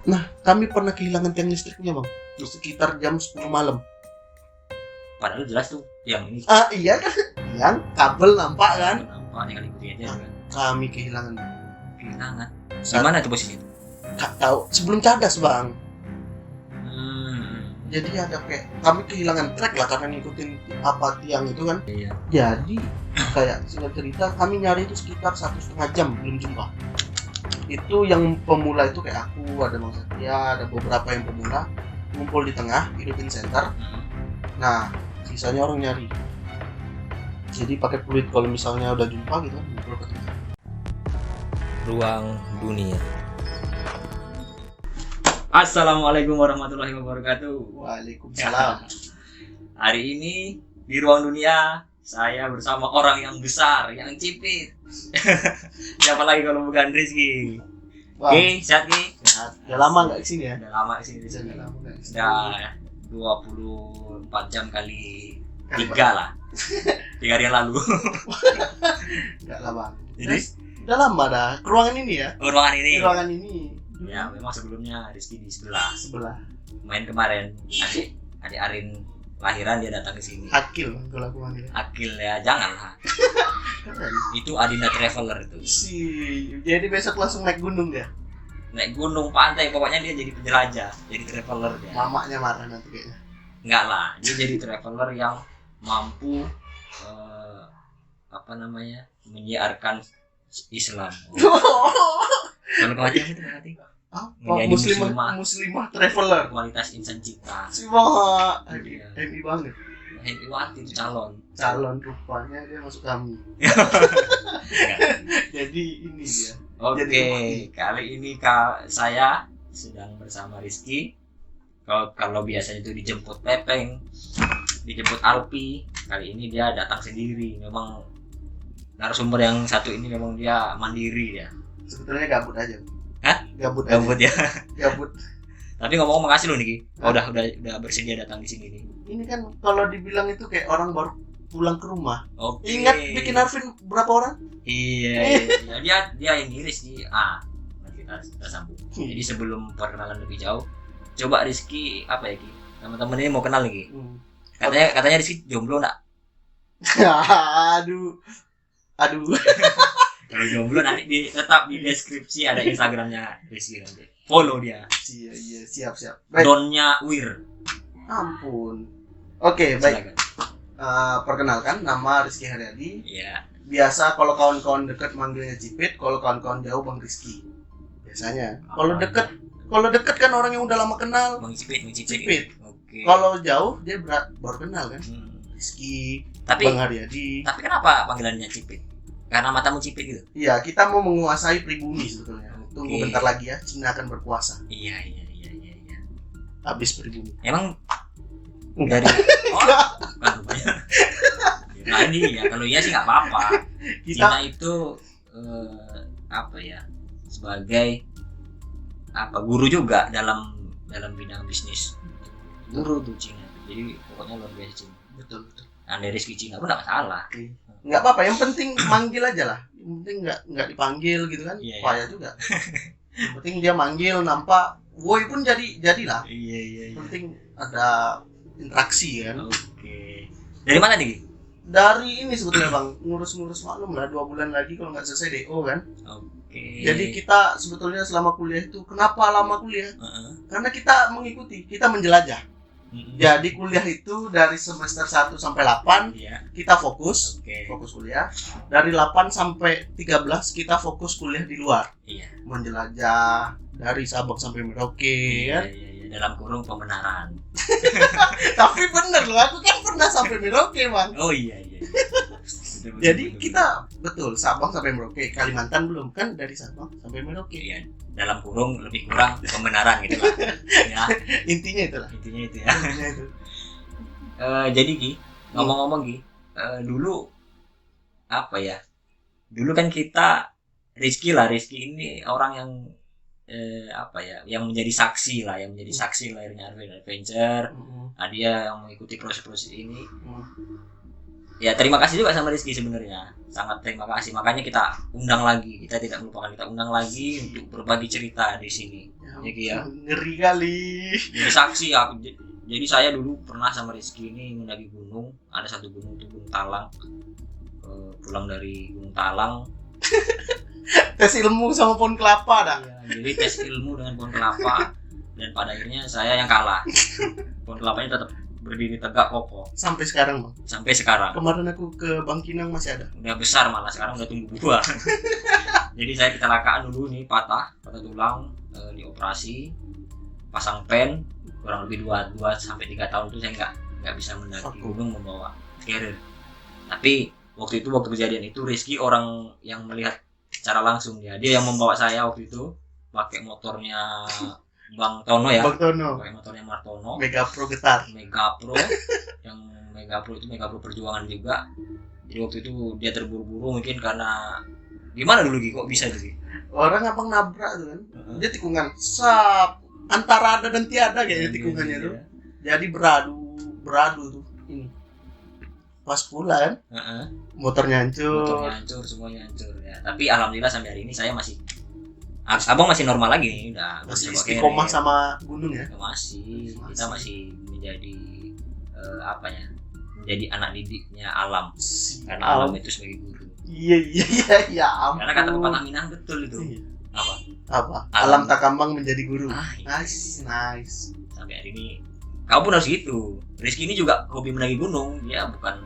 Nah, kami pernah kehilangan tiang listriknya bang, sekitar jam 10 malam. Padahal jelas tuh yang ini Iya kan, yang kabel nampak kan? nampak tinggal ikutin aja kan. Kami kehilangan. Kehilangan. Gimana tuh posisi itu? Gak tahu, sebelum cadas bang. Hmm. Jadi ada kayak kami kehilangan track lah karena ngikutin apa tiang itu kan. Iya. Jadi kayak singkat cerita kami nyari itu sekitar 1,5 jam belum jumpa. Itu yang pemula itu kayak aku, ada Bang Satya, ada beberapa yang pemula ngumpul di tengah, hidupin center. Nah, sisanya orang nyari. Jadi pakai fluid kalau misalnya udah jumpa gitu, ngumpul ke tengah. Ruang dunia. Assalamualaikum warahmatullahi wabarakatuh. Waalaikumsalam. Hari ini di ruang dunia saya bersama orang yang besar, yang cipit. Siapa lagi kalau bukan Rizky? Oke, sehat Ki? Udah lama nggak kesini ya? Udah lama kesini Rizky. Udah lama nggak kesini. Sudah 24 jam kali 3 lah. 3 hari yang lalu. Nggak lama. Jadi Udah lama dah. Ke ruangan ini ya? ruangan ini. Ruangan ini. Ya, memang sebelumnya Rizky di sebelah. Main kemarin adik Arin lahiran dia datang ke sini. Akil kalau aku manggil. Akil ya, janganlah. Keren. Itu Adinda Traveler itu. Jadi besok langsung naik gunung dia. Naik gunung, pantai, pokoknya dia jadi penjelajah, jadi traveler dia. Mamanya marah nanti kayaknya. Enggak lah, dia jadi traveler yang mampu menyiarkan Islam. Kalau kau aja itu berarti menjadi muslimah traveler. kualitas insan cipta. Semua Iya. happy banget. Hebiwati itu calon Rupanya dia masuk kami. Jadi ini dia. Oke, kali ini saya sedang bersama Rizky. Kalau biasanya itu dijemput Pepeng, dijemput Alpi, kali ini dia datang sendiri. Memang narasumber yang satu ini memang dia mandiri ya. Sebetulnya gabut aja. Hah? Gabut ya. Gabut. Tapi ngomong makasih loh Niki. Udah bersedia datang di sini nih. Ini kan kalau dibilang itu kayak orang baru pulang ke rumah. Oke. Ingat bikin Arvin berapa orang? Iya. Dia ini Rizky. Nanti kita sambung. Jadi sebelum perkenalan lebih jauh, coba Rizky apa ya Ki? Teman-teman ini mau kenal nih Ki. Katanya Rizky jomblo enggak? Aduh. Kalau jomblo nanti tetap di deskripsi ada Instagramnya Rizky nanti. Follow dia. Iya, siap. Baik. Donnya Wir. Ampun. Oke, baik. Silakan. Perkenalkan, nama Rizky Haryadi. Iya. Biasa kalau kawan-kawan dekat manggilnya Cipit, kalau kawan-kawan jauh Bang Rizky. Biasanya. Kalau dekat kan orang yang udah lama kenal, Bang Cipit. Cipit. Oke. Kalau jauh dia baru kenal kan. Rizky, Tapi Bang Haryadi. kenapa panggilannya Cipit? Karena matamu cipit gitu. Iya, kita mau menguasai pribumi sebetulnya. Tunggu Oke. bentar lagi ya, Cina akan berkuasa. Iya. Habis pribumi. Emang Enggak. dari bukan rupanya. Nah ini ya kalau iya sih nggak apa-apa. Cina Kita itu sebagai guru juga dalam bidang bisnis. Guru tuh Cina. Jadi pokoknya luar biasa Cina. betul. Andai Rizky Cina pun nggak masalah. Nggak apa-apa, yang penting manggil aja lah. Yang penting nggak dipanggil gitu kan. Iya. Payah juga. Yang penting dia manggil, nampak, woi pun jadilah. Iya. Yang penting ada interaksi kan. Oke. Dari mana nih? Dari ini sebetulnya Bang, ngurus-ngurus maklum lah 2 bulan lagi kalau nggak selesai DO kan. Oke. Jadi kita sebetulnya selama kuliah itu, kenapa lama kuliah? Karena kita mengikuti, kita menjelajah. Jadi kuliah itu dari semester 1 sampai 8 Iya. kita fokus Oke. kuliah. Dari 8 sampai 13 kita fokus kuliah di luar. Iya. Menjelajah dari Sabang sampai Merauke kan. Iya. Dalam kurung pembenaran. Tapi bener loh, aku kan pernah sampai Merauke Bang. Oh iya. Betul, Jadi betul. kita betul Sabang sampai Merauke, Kalimantan belum kan, dari Sabang sampai Merauke. Iya, dalam kurung lebih kurang pembenaran gitu lah. Ya, Intinya itulah. intinya itu ya. Intinya itu. Jadi Ki, ngomong-ngomong Ki, dulu Dulu kan kita Rizky ini orang yang yang menjadi saksi lahirnya Arvin Adventure. Nah, dia yang mengikuti proses-proses ini. Ya terima kasih juga sama Rizky sebenarnya, sangat terima kasih. Makanya kita undang lagi, kita tidak melupakan, kita undang lagi untuk berbagi cerita di sini. Ya, Ya, Ki, ya. Ngeri kali. Jadi saksi aku. Jadi saya dulu pernah sama Rizky ini mendaki gunung. Ada satu gunung itu Gunung Talang. Pulang dari Gunung Talang. Tes ilmu sama pohon kelapa dah. Iya, jadi tes ilmu dengan pohon kelapa. Dan pada akhirnya saya yang kalah. Pohon kelapanya tetap berdiri tegak kokoh Sampai sekarang bang. sampai sekarang. Kemarin aku ke Bangkinang masih ada. Udah besar malah, sekarang udah tumbuh buah. Jadi saya kecelakaan dulu nih, patah tulang, dioperasi, pasang pen, kurang lebih 2 sampai 3 tahun itu saya nggak bisa mendaki gunung membawa carrier. Tapi waktu kejadian itu Rizky orang yang melihat secara langsung, dia yang membawa saya waktu itu pakai motornya Bang Tono ya. Bang Tono. Pakai motornya Martono. Mega Pro Getar. Mega Pro. Yang Mega Pro itu Mega Pro perjuangan juga. Jadi waktu itu dia terburu-buru mungkin karena gimana dulu Gi, kok bisa gitu? Orang abang nabrak tuh kan. Dia tikungan sap antara ada dan tiada kayaknya tikungannya tuh. Jadi beradu tuh ini. Pas pulang motornya hancur, semuanya hancur ya. Tapi alhamdulillah sampai hari ini saya masih abang masih normal lagi nih, udah masih istiqomah sama gunung ya. Masih. Kita masih menjadi menjadi anak didiknya alam. Karena alam itu sebagai guru. Iya ampun. Karena kata pepatah Minang betul itu. Apa? Alam tak kambang menjadi guru. Nice. Sampai hari ini kamu pun harus gitu. Rizky ini juga hobi mendaki gunung. Dia bukan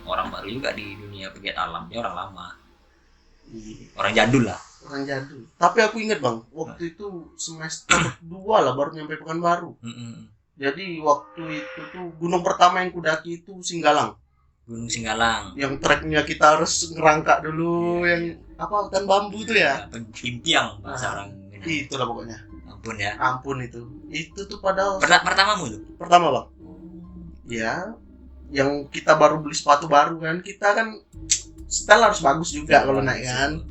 orang baru juga di dunia pegiat alam. Dia orang lama. Orang jadul lah. Tapi aku ingat bang, waktu itu semester 2 lah baru nyampe Pekanbaru. Jadi waktu itu tuh gunung pertama yang kudaki itu Singgalang. Gunung Singgalang. Yang treknya kita harus ngerangkak dulu, yang hutan bambu tuh ya. Impiang bahasa orang Minang. Itulah pokoknya. Ampun itu. Itu tuh padahal pertamamu tuh. Pertama bang. Ya, yang kita baru beli sepatu baru kan, kita kan setel harus bagus juga kalau naik kan.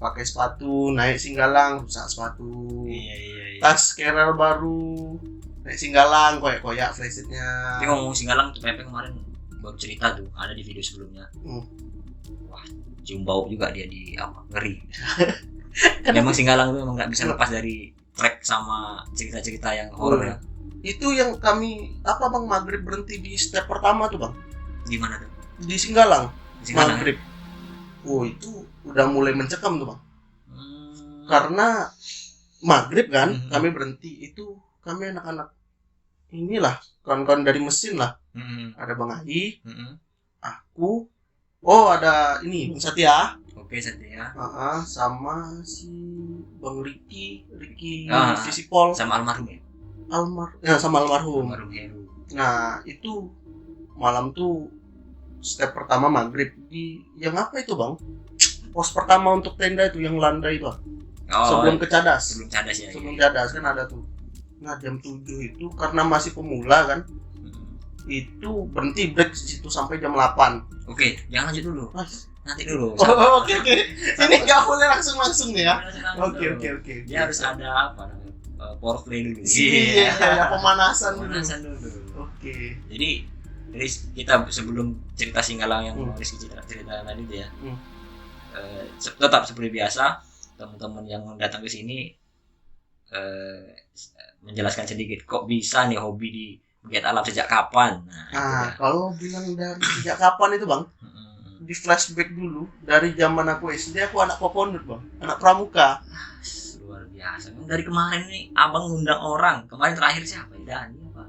Pakai sepatu, naik Singgalang, rusak sepatu. Iya. Tas carrier baru, naik Singgalang, koyak flashsetnya. Tapi ngomong Singgalang tuh Pepe kemarin baru cerita tuh, ada di video sebelumnya. Wah, cium bau juga dia di ngeri. Memang Singgalang tuh emang nggak bisa lepas dari trek sama cerita-cerita yang horor ya. Itu yang kami bang maghrib berhenti di step pertama tuh bang. Di mana tuh? Di Singgalang. Maghrib. Itu udah mulai mencekam tuh bang. Karena maghrib kan, kami berhenti itu kami anak-anak inilah kawan-kawan dari mesin lah. Ada Bang Ai, aku, ada ini Bang Satya. Oke Satya. Sama si Bang Ricky Visipol. Sama almarhum ya. Sama almarhum. Heru. Nah itu malam tuh step pertama maghrib di yang apa itu bang? Pos pertama untuk tenda itu yang landai itu. Sebelum ke Cadas. Sebelum Cadas kan ada tuh. Nah jam 7 itu karena masih pemula kan. Itu berhenti break di situ sampai jam 8. Oke, jangan lanjut dulu. Nanti dulu. Oke. Ini enggak boleh langsung ya. Oke. Dia harus ada foreplay dulu. Iya, pemanasan dulu. Oke. Jadi kita sebelum cerita Singgalang yang Rizky cerita tadi itu ya. Tetap seperti biasa, teman-teman yang datang ke sini menjelaskan sedikit kok bisa nih hobi di pegiat alam sejak kapan. Kalau bilang dari sejak kapan itu bang, di flashback dulu dari zaman aku SD, aku anak Poponut bang, anak pramuka. Luar biasa. Dari kemarin nih abang ngundang orang. Kemarin terakhir siapa? Dani apa?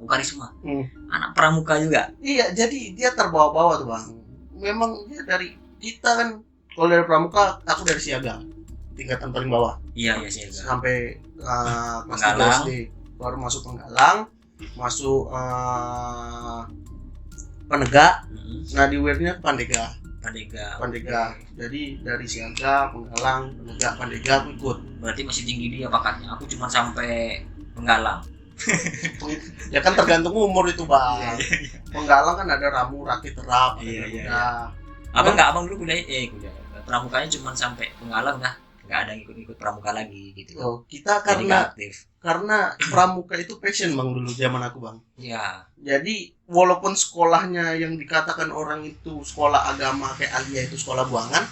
Karisma. Anak pramuka juga. Iya, jadi dia terbawa-bawa tuh bang. Memang dia dari kita kan, kalau dari pramuka aku dari siaga, tingkatan paling bawah. Iya siaga. Sampai kelas 3 SD, baru masuk Penggalang, masuk Penegak. Nah di webnya Pandega. Jadi dari siaga, Penggalang, Penegak, Pandega aku ikut. Berarti masih tinggi dia pakatnya. Aku cuma sampai Penggalang. Ya kan tergantung umur itu bang. Penggalang kan ada Ramu, Rakit, Terap. Iya. Abang dulu kuliah pramukanya cuma sampai Penggalang dah. Nggak ada ikut pramuka lagi gitu. Kita karena pramuka itu passion bang dulu zaman aku bang. Iya. Jadi walaupun sekolahnya yang dikatakan orang itu sekolah agama kayak Alia itu sekolah buangan,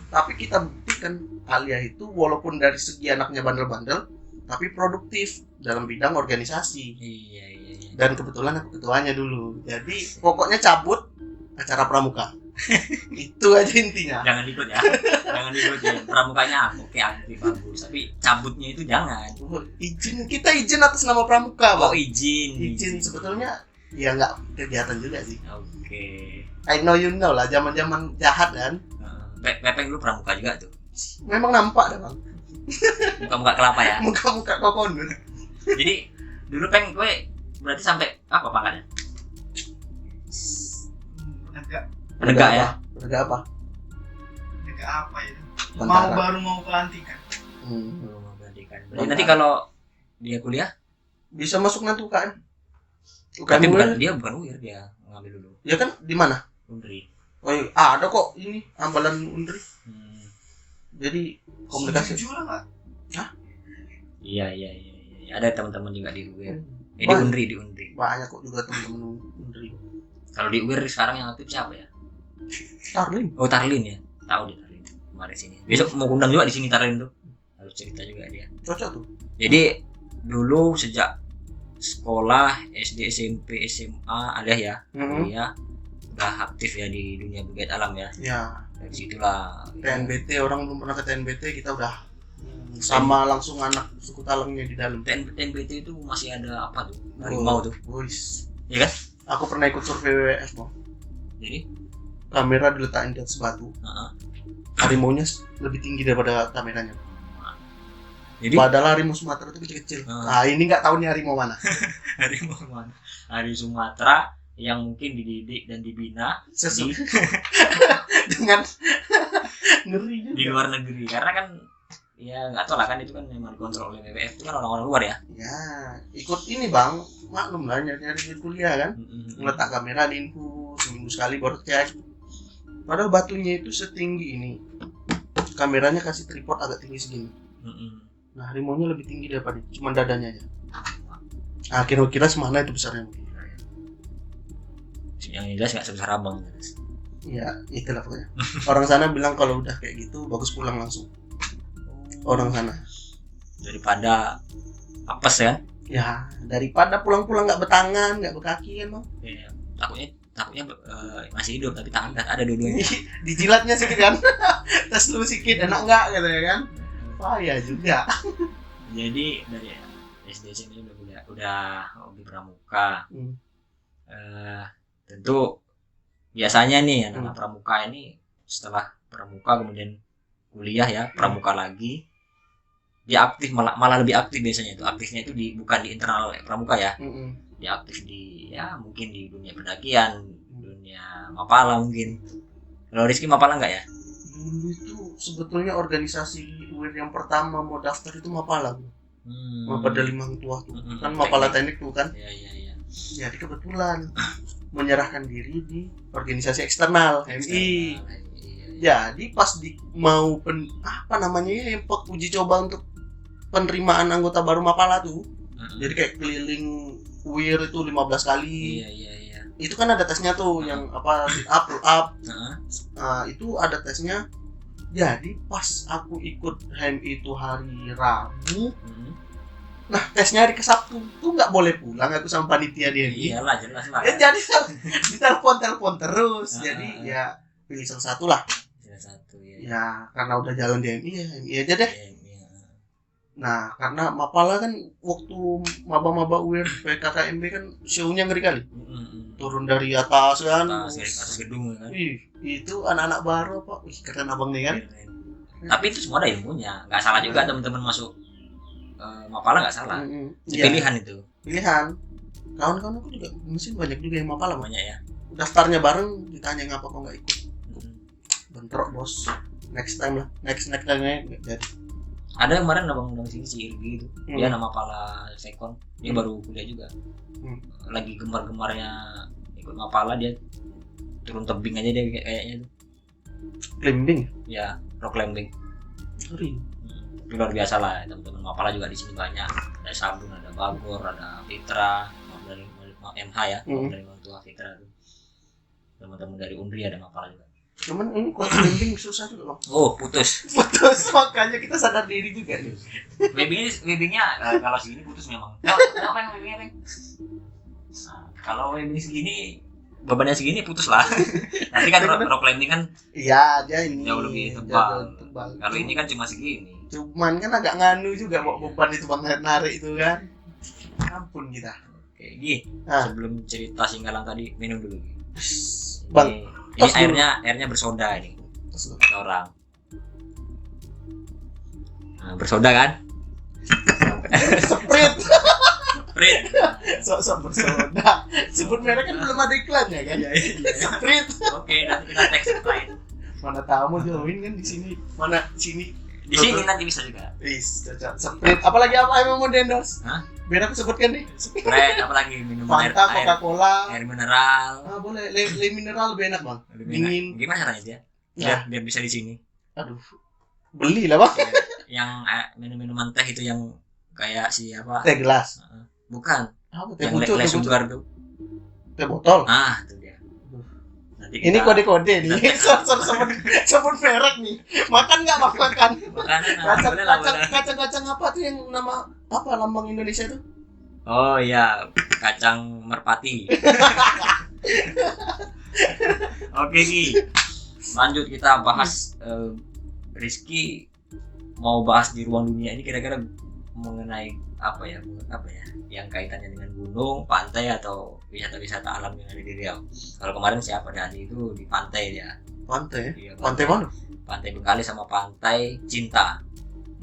tapi kita buktikan Alia itu walaupun dari segi anaknya bandel-bandel tapi produktif dalam bidang organisasi. Iya. Dan kebetulan aku ketuanya dulu. Jadi pokoknya cabut acara pramuka. Itu aja intinya. Jangan ikut ya. Jangan ikut ya. Pramukanya oke aktif bagus, tapi cabutnya itu jangan. Kita izin atas nama pramuka, Bang. Oh, izin. Sebetulnya ya nggak kegiatan juga sih. Oke. I know you know lah, zaman-zaman jahat kan. Pepeng lu pramuka juga tuh. Memang nampak dah, Bang. Muka-muka kelapa ya. Muka-muka kokon. Jadi dulu Peng gue berarti sampai apa pangkatnya? Penegak ya. Penegak apa? Penegak apa itu? Tentara. Mau pelantikan. Belum memperhatikan. Berarti nanti kalau dia kuliah, Bisa masuk nanti UKM. tapi bukan UKM dia bukan UIR, dia ngambil dulu ya kan di mana? Undri. Oh iya, ada kok ini ambalan Undri. Jadi komunikasi. Setuju lah nggak? Iya. Ada teman-teman juga di UIR. Di Banyak. Undri. Banyak kok juga teman-teman Undri. Kalau di UIR sekarang yang aktif siapa ya? Starling. Oh, Tarlin ya. Tahu deh Tarlin. Kemarin sini. Besok mau undang juga di sini Tarlin tuh. Harus cerita juga dia. Cocok tuh. Jadi dulu sejak sekolah SD, SMP, SMA alias ya, kuliah udah aktif ya di dunia bukit alam ya. Ya, Dari situlah TNBT orang belum pernah ke TNBT kita udah sama langsung anak suku Talengnya di dalam. TNBT itu masih ada apa tuh? Harimau tuh. Boys. Iya kan? Aku pernah ikut survei WWF, Bang. Jadi, Kamera diletakin di atas batu. Harimaunya lebih tinggi daripada kameranya. jadi Padahal harimau Sumatera itu kecil-kecil. Nah, ini nggak tahu nih harimau mana. harimau mana? Harimau Sumatera yang mungkin dididik dan dibina di, Dengan ngeri juga. di luar negeri karena kan ya nggak tahu lah kan itu kan memang dikontrol oleh WWF itu kan orang-orang luar ya. Ya, ikut ini Bang, maklum lah nyari kuliah kan. Meletak kamera di info seminggu sekali baru cek. Padahal batunya itu setinggi ini. Kameranya kasih tripod agak tinggi segini. Nah, harimaunya lebih tinggi daripada cuma dadanya aja. Nah, kira-kira semana itu besarnya? Yang jelas nggak sebesar abang. Ya, itulah pokoknya. Orang sana bilang kalau udah kayak gitu bagus pulang langsung. Orang sana. Daripada apes ya. Ya, daripada pulang-pulang nggak bertangan, nggak berkaki kan, Bang. Ya, takutnya masih hidup tapi tangan nggak ada dua-duanya. Dijilatnya sedikit kan. Tes dulu sedikit enak nggak gitu ya kan. Payah juga. Jadi dari SD SMP udah hobi pramuka. Tentu biasanya nih anak pramuka ini setelah pramuka kemudian kuliah ya pramuka lagi dia aktif malah lebih aktif biasanya itu aktifnya itu bukan di internal pramuka ya. Dia aktif di ya mungkin di dunia pendakian, dunia Mapala mungkin. Kalau Rizky Mapala enggak ya? Dulu itu sebetulnya organisasi UIR yang pertama mau daftar itu Mapala. Mapala Limang Tua tuh. Kan Mapala Teknik tuh kan. Iya. Jadi kebetulan menyerahkan diri di organisasi eksternal MI. Jadi pas mau yang uji coba untuk penerimaan anggota baru Mapala tuh. Jadi kayak keliling UIR itu 15 kali. Iya. Itu kan ada tesnya tuh yang sit up, pull up. Nah, itu ada tesnya. Jadi pas aku ikut HMI itu hari Rabu. Nah, tesnya hari ke Sabtu tuh nggak boleh pulang aku sama panitia di HMI. Iyalah jelas lah. Ya, jadi ditelepon terus. Jadi ya pilih salah satu lah. Salah satu ya. Ya karena udah jalan di HMI ya HMI aja deh. Nah, karena Mapala kan waktu maba-maba UIR PKKMB kan show-nya ngeri kali. Turun dari atas kan. Atas gedung kan. Itu anak-anak baru Pak. Wih, keren abang nih kan. Tapi itu semua ada ilmunya. Enggak salah juga teman-teman masuk Mapala enggak salah. Pilihan itu. Pilihan. Kawan-kawan aku juga mesti banyak juga yang Mapala banyak ya. Daftarnya bareng ditanya ngapa kok enggak ikut. Bentrok, Bos. Next time lah. Next time-nya enggak jadi. Ada kemarin abang sini si Irgi itu dia nama Mapala Sekon dia baru kuliah juga lagi gemar-gemarnya ikut Mapala dia turun tebing aja dia kayaknya tuh climbing ya rock climbing ngeri luar biasa lah teman-teman Mapala juga di sini banyak ada Sabun ada Bagor ada Fitra dari MH ya dari orang tua Fitra tuh teman-teman dari Undri ada Mapala juga Cuman ini kalau climbing susah juga bang. Oh, putus. Putus, makanya kita sadar diri juga nih. Webbingnya kalau segini putus memang. Apa yang webbingnya, Bang? Nah, kalau webbing segini bebannya segini putus lah. Nanti kan rock climbing kan Iya aja ini. jauh lebih tebal. tebal. Kalau ini kan cuma segini. Cuman kan agak nganu juga bawa beban itu bang, narik itu kan. Ampun kita. Oke, Gi. Ah. Sebelum cerita Singgalang tadi minum dulu, Gi. Bang, Ini tos dulu. airnya bersoda ini. Terus, Orang. Nah, bersoda kan? Sprite. Sprite. Sok-sok bersoda. Sebut merek kan belum ada iklannya kan? Iya. Sprite. Oke, nanti kita teks lain. Mana tahu mau join kan di sini. Mana di sini. Di sini nanti bisa juga. Wis, cocok. Sprite. Apalagi apa yang mau endorse? Hah? Biar aku sebutkan nih. Sprite apalagi minuman Fanta, Coca-Cola. air mineral. Ah, boleh. Le mineral lebih enak, Bang. Dingin. Gimana caranya dia? Ya. Biar bisa di sini. Aduh. Beli lah, Bang. Yang minum-minuman teh itu yang kayak si apa? Teh gelas. Bukan. Apa teh Yang pucuk, le teh pucuk. sugar tuh. Teh botol. Ah, itu dia. Nanti Ini kita- kode-kode nih. Nanti- sebut merek nih. Makan nggak Bang? Makan. Makanan, boleh lah, boleh. Kacang-kacang apa tuh yang nama apa lambang Indonesia itu? Oh iya, kacang merpati. Oke Ki, lanjut kita bahas Rizky mau bahas di ruang dunia ini kira-kira mengenai apa ya, yang kaitannya dengan gunung, pantai atau wisata-wisata alam yang ada di Riau. Kalau kemarin siapa Dani itu di pantai dia. Pantai. Iya, Pantai mana? Pantai Bengkali sama Pantai Cinta.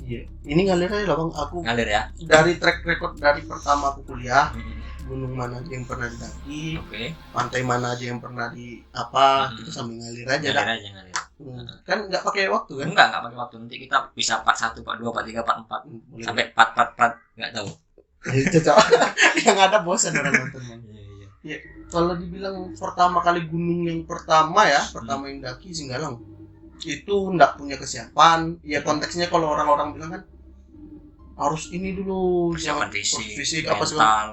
Iya. Ini ngalir aja lah Bang. Aku Ngalir ya. dari track record dari pertama aku kuliah, Hmm, gunung mana aja yang pernah didaki, Oke. pantai mana aja yang pernah di apa, Hmm. kita sambil ngalir aja Ngalir dah. aja ngalir. Kan nggak pakai waktu kan? Enggak pakai waktu. Nanti kita bisa part 1, part 2, part 3, part 4 Boleh. sampai part enggak tahu. Cocok. Yang ada bosan orang nonton Bang. Iya. Kalau dibilang pertama kali gunung yang pertama ya, pertama yang daki Singgalang. Itu nggak punya kesiapan. Ya konteksnya kalau orang-orang bilang kan harus ini dulu Persiapan jangan- fisik, apa segala. mental.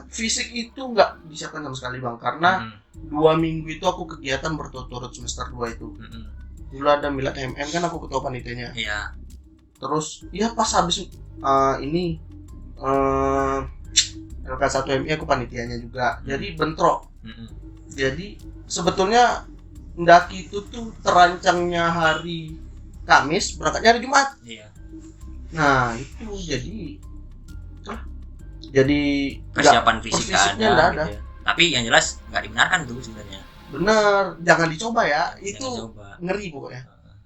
Fisik itu nggak disiapkan sama sekali Bang, karena 2 minggu itu aku kegiatan berturut-turut semester 2 itu. Dulu ada milad MM kan aku ketua panitianya. Iya. Terus ya pas habis ini LK1 MI aku panitianya juga. Jadi bentrok. Jadi sebetulnya mendaki itu tuh terancangnya hari Kamis, berangkatnya hari Jumat. Iya. Nah itu jadi Persiapan fisik fisiknya ada, nggak gitu ada. ya. Tapi yang jelas nggak dibenarkan tuh sebenarnya. bener, jangan dicoba ya. Itu Jangan coba. ngeri pokoknya,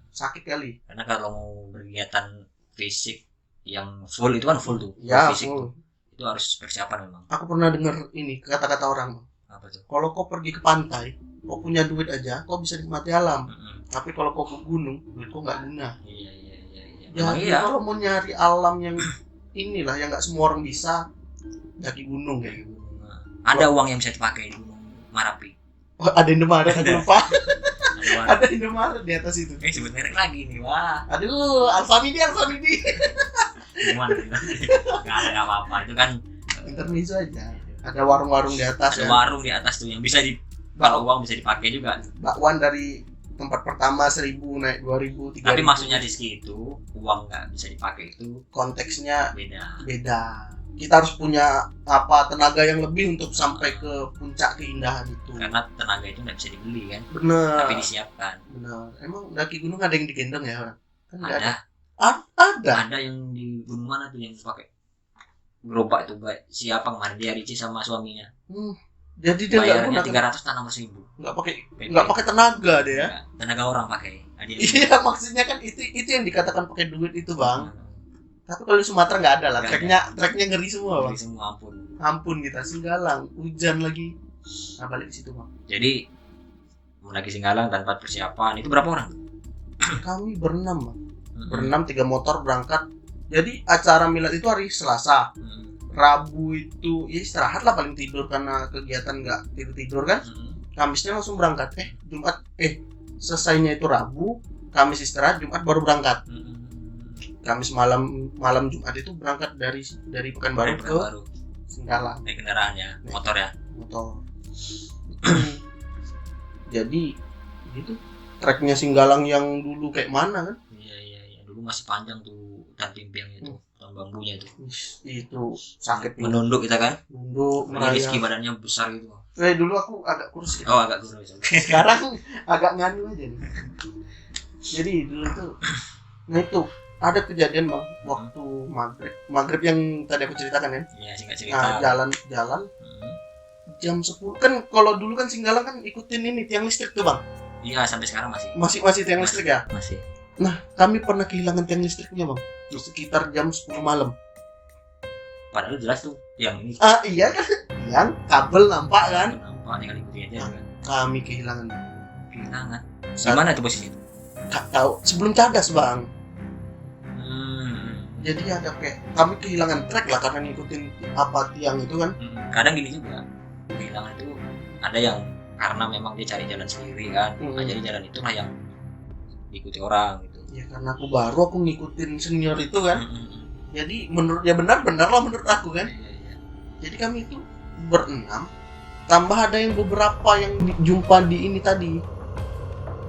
sakit kali. Karena kalau mau berkegiatan fisik yang full itu kan full tuh. Ya, fisik full. tuh. Itu harus persiapan memang. Aku pernah dengar ini kata-kata orang, Apa tuh? kalau kau pergi ke pantai, kau punya duit aja, kau bisa nikmati alam. Tapi kalau kau ke gunung, duit kau nggak guna. Iya. Memang Jadi iya. kalau mau nyari alam yang inilah yang nggak semua orang bisa, daki gunung ya. Ada uang yang bisa dipakai di Gunung Marapi. Oh, ada Indomaret, aku lupa. Ada uang. Ada Indomaret di atas itu. Sebut merek lagi nih, wah. Aduh, Alfamidi. Gimana gitu? Nggak apa-apa. Itu kan Intermezzo aja. Ada warung-warung di atas ada ya. warung di atas tuh yang bisa kalau uang bisa dipakai juga. Bakwan dari tempat pertama 1.000 naik 2.000, 3.000. Tapi maksudnya Rizky itu uang nggak bisa dipakai itu konteksnya beda. beda. Kita harus punya tenaga yang lebih untuk sampai ke puncak keindahan itu. Karena tenaga itu nggak bisa dibeli kan, Bener. tapi disiapkan. Bener. Emang daki gunung ada yang digendong ya orang? Kan nggak ada. Ada Ada. yang di gunung mana tuh yang pakai gerobak itu siapa kemarin dia Ricci sama suaminya. Jadi dia nggak Bayarnya gunakan, 300 tanah 1.000. nggak pakai tenaga dia ya. Tenaga orang pakai. Iya, maksudnya kan itu yang dikatakan pakai duit itu Bang. Tapi kalau di Sumatera nggak ada lah. Nggak Treknya ngeri semua Bang. Beli semua ampun. Ampun kita Singgalang, hujan lagi. Nah balik di situ Bang. Jadi mendaki Singgalang tanpa persiapan itu berapa orang? Kami berenam Bang. Berenam 3 motor berangkat. Jadi acara milad itu hari Selasa. Rabu itu ya istirahat lah paling tidur karena kegiatan nggak tidur kan. Kamisnya langsung berangkat. Jumat selesainya itu Rabu, Kamis istirahat, Jumat baru berangkat. Kamis malam Jumat itu berangkat dari Pekanbaru ke Baru Singgalang naik kendaraan ya, motor ya. motor. Jadi gitu treknya Singgalang yang dulu kayak mana kan? Iya. Dulu masih panjang tuh hutan timpiangnya itu, hutan bambunya itu. Itu sakit Menunduk kita kan. nunduk Rizky merayap. badannya besar gitu. Dulu aku agak kurus ya. Oh, agak kurus. Sekarang agak nganu aja nih. Jadi dulu tuh, nah itu ada kejadian bang waktu maghrib yang tadi aku ceritakan kan. Iya, singkat Nah, cerita. jalan jam 10 kan, kalau dulu kan Singgalang kan ikutin ini tiang listrik tuh bang. Iya, sampai sekarang masih. Masih tiang listrik ya. Masih. Nah, kami pernah kehilangan tiang listriknya bang, sekitar jam 10 malam. Padahal jelas tuh yang ini. Iya kan, yang kabel nampak kan. Nampak tinggal ikutin aja kan. Kami kehilangan. Kehilangan. Gimana tuh posisinya? Gak tahu, sebelum cadas bang. Hmm. Jadi ada kayak kami kehilangan track lah karena ngikutin apa tiang itu kan. Kadang gini juga, kehilangan itu ada yang karena memang dia cari jalan sendiri kan. Nah, jadi jalan itulah yang diikuti orang gitu. Ya karena aku ngikutin senior itu kan. Jadi menurut dia benar lah menurut aku kan. Iya. Jadi kami itu berenam, tambah ada yang beberapa yang jumpa di ini tadi,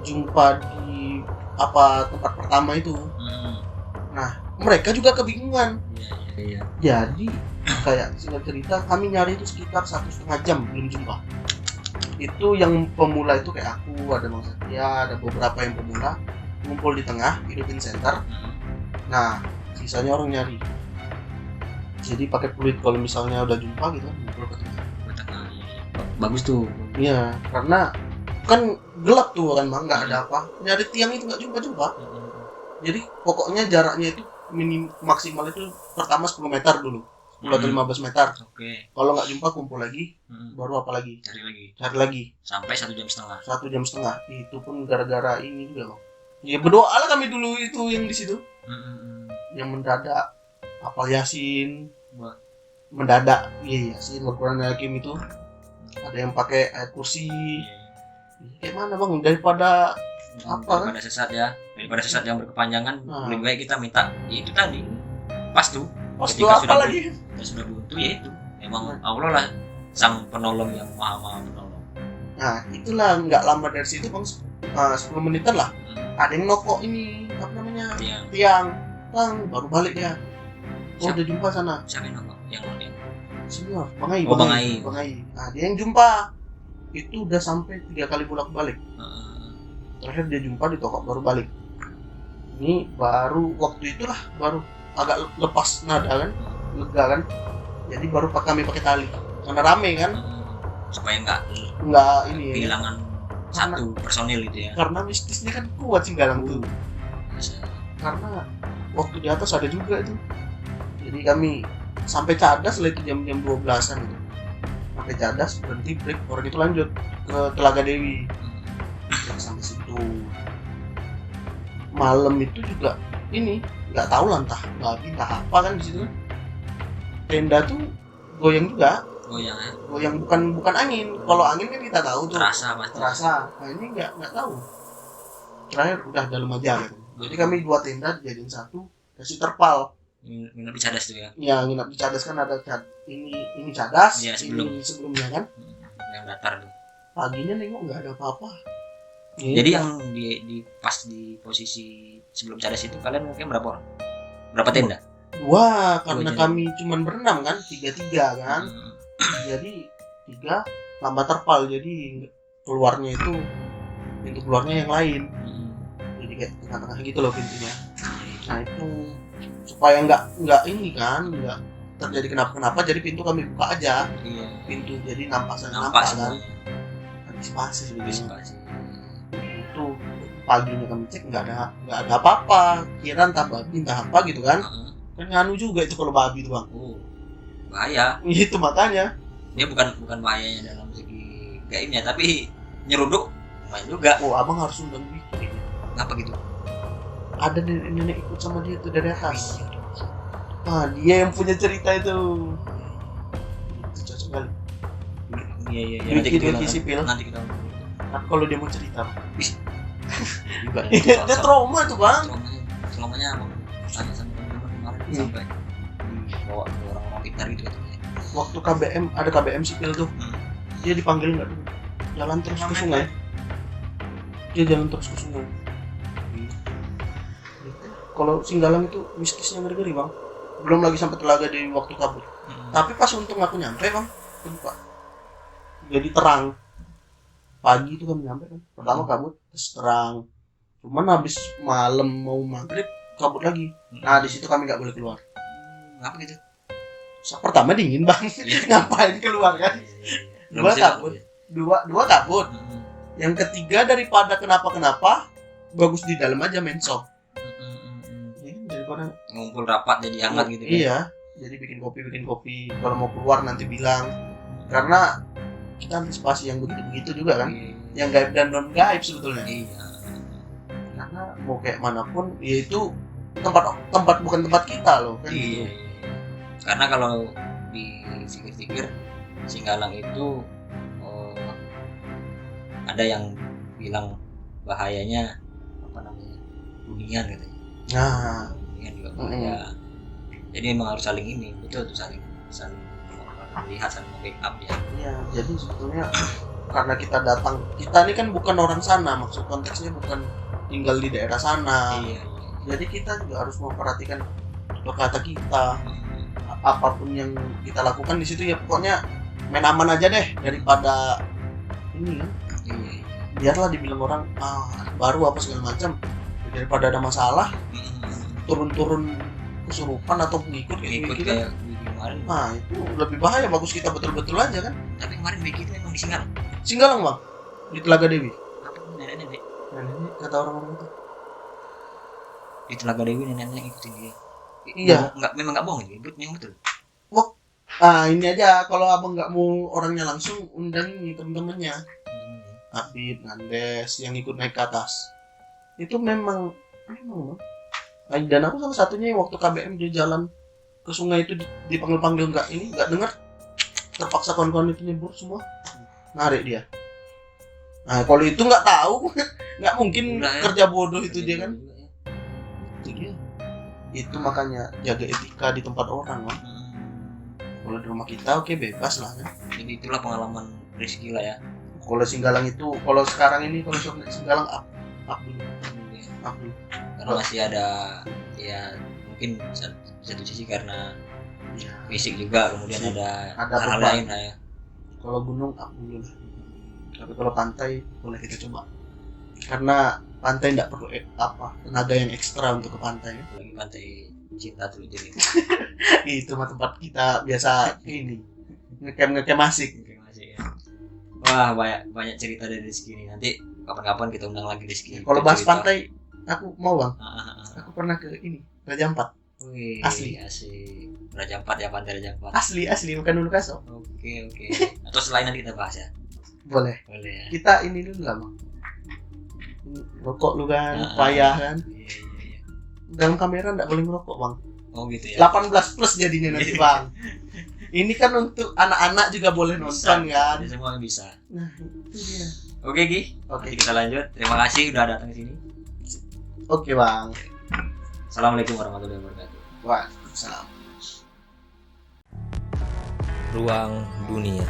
jumpa di apa tempat pertama itu. Nah mereka juga kebingungan. Iya. Jadi kayak singkat cerita kami nyari itu sekitar 1,5 jam belum jumpa. Itu yang pemula itu kayak aku, ada Bang Satya, ada beberapa yang pemula ngumpul di tengah hidupin center. Nah sisanya orang nyari. Jadi pakai fluid kalau misalnya udah jumpa gitu ngumpul ke tengah. Bagus tuh. Iya, karena kan gelap tuh kan bang, nggak ada apa. Nyari tiang itu nggak jumpa. Jadi pokoknya jaraknya itu maksimal itu pertama 10 meter dulu, 10 atau 15 meter. Oke. Kalau nggak jumpa kumpul lagi, baru apa lagi? Cari lagi. Sampai 1,5 jam. 1,5 jam. Itu pun gara-gara ini juga bang. Ya berdoa lah kami dulu itu yang di situ. Yang mendadak apal Yasin, mendadak Yasin Al-Quran Hakim itu. Ada yang pakai ayat kursi. Kayak mana bang? Daripada Daripada sesat yang berkepanjangan, lebih baik kita minta itu tadi. Pas tuh. Pas Ketika itu apa lagi? Kita sudah buntu ya itu. Memang Allah lah sang penolong yang maha penolong. Nah itulah nggak lama dari situ bang, 10 menitan lah. Ada yang nokok ini apa namanya tiang bang, baru balik dia. Udah jumpa sana. Siapa yang nokok? Yang Senior, Bang Ai. Bang Ai. Nah dia yang jumpa itu udah sampai 3 kali bolak-balik. Terakhir dia jumpa di toko baru balik. Ini baru waktu itulah baru agak lepas nada kan, lega kan. Jadi baru kami pakai tali karena rame kan. Supaya nggak ini kehilangan satu personil gitu ya. Karena mistisnya kan kuat Singgalang tuh. Karena waktu di atas ada juga itu. Jadi kami sampai cadas lah itu jam-jam 12-an gitu. Sampai cadas berhenti break, orang itu lanjut ke Telaga Dewi. Sampai situ. Malam itu juga ini nggak tahu lah entah babi entah apa kan di situ. Tenda tuh goyang juga. Goyang bukan angin. Kalau angin kan kita tahu tuh. Terasa. Nah ini nggak tahu. Terakhir udah dalam aja gitu. Jadi kami 2 tenda dijadiin satu, kasih terpal. Nginap di cadas tuh ya? Ya nginap di cadas kan ada ini cadas, ya, ini sebelumnya kan. Yang datar tuh. Paginya nengok nggak ada apa-apa. Jadi yang di pas di posisi sebelum cadas itu kalian mungkin berapa orang? Berapa tenda? 2 karena kami cuman berenam kan, 3 kan. Jadi 3 tambah terpal, jadi keluarnya itu pintu keluarnya yang lain. Jadi kayak tengah-tengah gitu loh pintunya. Nah itu supaya nggak ini kan, nggak terjadi kenapa-kenapa, jadi pintu kami buka aja. Pintu jadi nampak kan. Antisipasi sebenarnya. Itu paginya kami cek nggak ada apa-apa, kira entah babi entah apa gitu kan. Kan nganu juga itu kalau babi itu bang. Bahaya. Itu makanya. Dia bukan bahayanya dalam segi gaibnya, tapi nyeruduk main juga. Abang harus undang Wiki. Kenapa gitu? Ada nenek ikut sama dia tuh dari atas. Dia yang punya cerita itu. Itu cocok kali. Iya. Nanti kita Tapi kalau dia mau cerita, juga. Dia trauma tuh bang. Traumanya apa? Tanya sama teman-teman kemarin sampai bawa orang-orang pintar gitu katanya. Waktu ada KBM sipil tuh, dia dipanggil nggak dulu, jalan terus ke sungai. dia jalan terus ke sungai. Kalau Singgalang itu mistisnya ngeri-ngeri bang. Belum lagi sampai Telaga Dewi waktu kabut. Tapi pas untung aku nyampe bang, lupa. Jadi terang. Pagi itu kami nyampe kan. Pertama kabut, terus terang. Cuman habis malam mau maghrib kabut lagi. Nah di situ kami nggak boleh keluar. Ngapa gitu? Pertama dingin bang, ngapain keluar kan? Dua kabut, dua kabut. Yang ketiga daripada kenapa bagus di dalam aja menso. Daripada Ngumpul rapat jadi hangat gitu kan? Iya, jadi bikin kopi. Kalau mau keluar nanti bilang. Karena kita antisipasi yang begitu juga kan, yang gaib dan non gaib sebetulnya. Iya. Karena mau kayak manapun, ya itu tempat bukan tempat kita loh kan. Iya. Karena kalau dipikir-pikir Singgalang itu ada yang bilang bahayanya hunian katanya. Nah, Hunian juga bahaya. Jadi memang harus saling ini, betul tuh saling melihat, saling backup ya. iya, jadi sebetulnya karena kita ini kan bukan orang sana, maksud konteksnya bukan tinggal di daerah sana. Iya. Jadi kita juga harus memperhatikan kata kita. Apapun yang kita lakukan di situ ya pokoknya main aman aja deh daripada ini kan. Iya. Biarlah dibilang orang baru apa segala macam, daripada ada masalah turun kesurupan atau pengikut Ikut gitu. kayak kemarin. Nah itu lebih bahaya, bagus kita betul-betul aja kan. Tapi kemarin begitu memang di Singgalang. Singgalang bang, di Telaga Dewi. Apa nenek-nenek? Nah ini kata orang-orang itu. Di Telaga Dewi nenek-nenek ngikutin dia. Iya. Memang nggak bohong ini, memang betul. Ini aja kalau abang nggak mau orangnya langsung undang ini temen-temennya. Habib, Nandes yang ikut naik ke atas. Itu memang bang. Dan aku salah satunya yang waktu KBM dia jalan ke sungai itu dipanggil-panggil nggak dengar, terpaksa kawan-kawan itu nyebur semua, narik dia. Nah kalau itu nggak tahu, nggak mungkin kerja bodoh itu dia kan. Itu makanya jaga etika di tempat orang kan. Kalau di rumah kita oke bebas lah kan. Jadi itulah pengalaman Rizky lah ya. Kalau Singgalang itu, kalau sekarang ini kalau Singgalang up dulu. Karena masih ada ya mungkin satu sisi karena fisik juga, kemudian ada hal lain lah ya. Kalau gunung up dulu lah. Tapi kalau pantai boleh kita coba. Karena pantai tidak perlu tenaga yang ekstra untuk ke pantai. Lagi pantai cinta tuh jadi. Itu mah tempat kita biasa ini ngecamp asik. Masih ya. Wah banyak cerita dari Rizky ini. Nanti kapan-kapan kita undang lagi Rizky. Kalau bahas pantai, aku mau bang. Aku pernah ke ini Raja Ampat. Wih, Asli. Raja Ampat ya, pantai Raja Ampat. Asli bukan Ulu Kaso. Oke. Atau selain nanti kita bahas ya. Boleh Ya. kita ini dulu lah bang. Rokok lu kan, payah kan. Iya. Dalam kamera nggak boleh ngerokok bang. Oh gitu ya. 18 plus jadinya nanti bang. Ini kan untuk anak-anak juga boleh nonton kan. Ya, semua bisa. Nah itu dia. Oke Ki. Oke. Nanti kita lanjut. Terima kasih udah datang ke sini. Oke bang. Assalamualaikum warahmatullahi wabarakatuh. Waalaikumsalam. Ruang Dunia.